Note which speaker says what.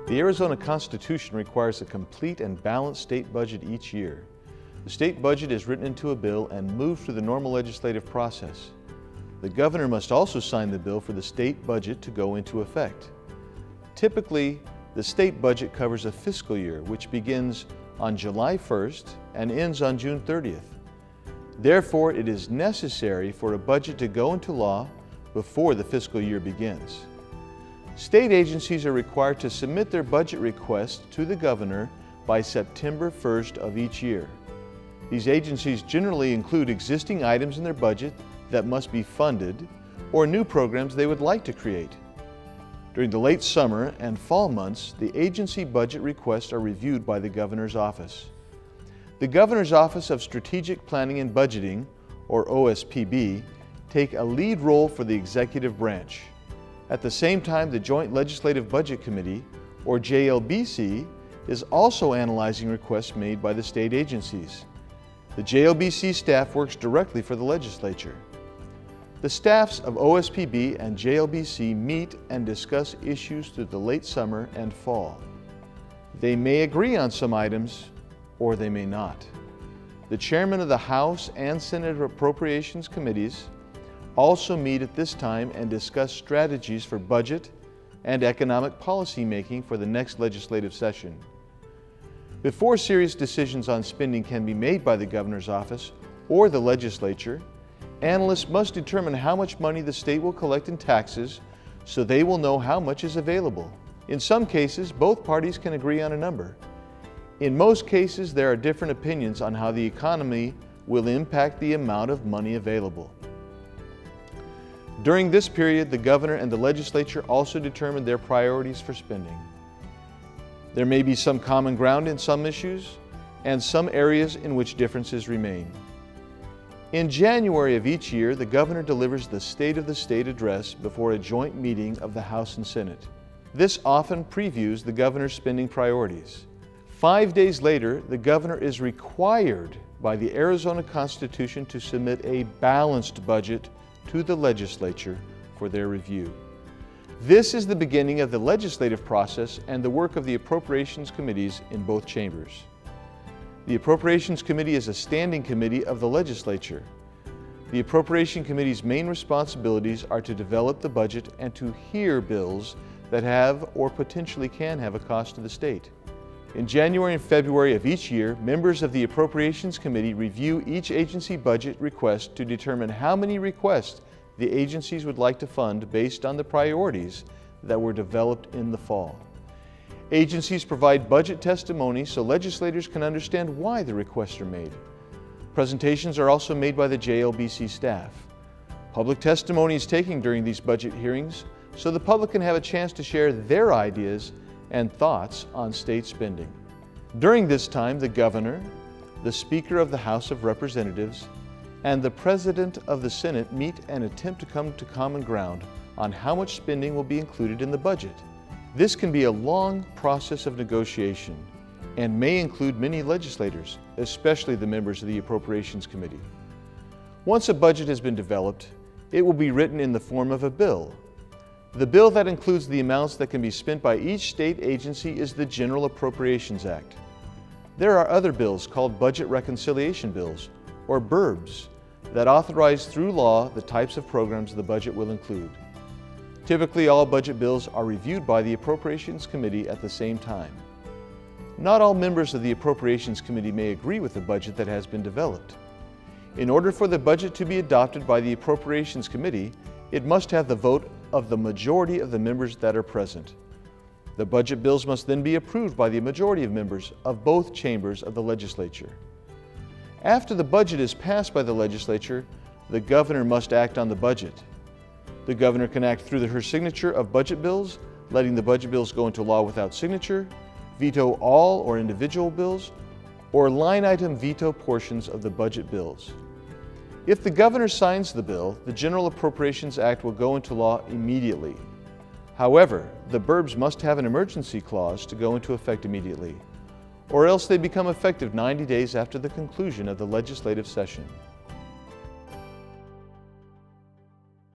Speaker 1: The Arizona Constitution requires a complete and balanced state budget each year. The state budget is written into a bill and moved through the normal legislative process. The governor must also sign the bill for the state budget to go into effect. Typically, the state budget covers a fiscal year which begins on July 1st and ends on June 30th. Therefore, it is necessary for a budget to go into law before the fiscal year begins. State agencies are required to submit their budget requests to the governor by September 1st of each year. These agencies generally include existing items in their budget that must be funded or new programs they would like to create. During the late summer and fall months, the agency budget requests are reviewed by the governor's office. The Governor's Office of Strategic Planning and Budgeting, or OSPB, take a lead role for the executive branch. At the same time, the Joint Legislative Budget Committee, or JLBC, is also analyzing requests made by the state agencies. The JLBC staff works directly for the legislature. The staffs of OSPB and JLBC meet and discuss issues through the late summer and fall. They may agree on some items, or they may not. The chairman of the House and Senate Appropriations Committees also meet at this time and discuss strategies for budget and economic policy making for the next legislative session. Before serious decisions on spending can be made by the governor's office or the legislature, analysts must determine how much money the state will collect in taxes so they will know how much is available. In some cases, both parties can agree on a number. In most cases, there are different opinions on how the economy will impact the amount of money available. During this period, the governor and the legislature also determine their priorities for spending. There may be some common ground in some issues and some areas in which differences remain. In January of each year, the governor delivers the State of the State address before a joint meeting of the House and Senate. This often previews the governor's spending priorities. 5 days later, the governor is required by the Arizona Constitution to submit a balanced budget to the legislature for their review. This is the beginning of the legislative process and the work of the appropriations committees in both chambers. The Appropriations Committee is a standing committee of the legislature. The Appropriation Committee's main responsibilities are to develop the budget and to hear bills that have or potentially can have a cost to the state. In January and February of each year, members of the Appropriations Committee review each agency budget request to determine how many requests the agencies would like to fund based on the priorities that were developed in the fall. Agencies provide budget testimony so legislators can understand why the requests are made. Presentations are also made by the JLBC staff. Public testimony is taken during these budget hearings so the public can have a chance to share their ideas and thoughts on state spending. During this time, the governor, the Speaker of the House of Representatives, and the President of the Senate meet and attempt to come to common ground on how much spending will be included in the budget. This can be a long process of negotiation and may include many legislators, especially the members of the Appropriations Committee. Once a budget has been developed, it will be written in the form of a bill. The bill that includes the amounts that can be spent by each state agency is the General Appropriations Act. There are other bills called Budget Reconciliation Bills, or BURBs, that authorize through law the types of programs the budget will include. Typically, all budget bills are reviewed by the Appropriations Committee at the same time. Not all members of the Appropriations Committee may agree with the budget that has been developed. In order for the budget to be adopted by the Appropriations Committee, it must have the vote of the majority of the members that are present. The budget bills must then be approved by the majority of members of both chambers of the legislature. After the budget is passed by the legislature, the governor must act on the budget. The governor can act through her signature of budget bills, letting the budget bills go into law without signature, veto all or individual bills, or line item veto portions of the budget bills. If the governor signs the bill, the General Appropriations Act will go into law immediately. However, the BURBs must have an emergency clause to go into effect immediately, or else they become effective 90 days after the conclusion of the legislative session.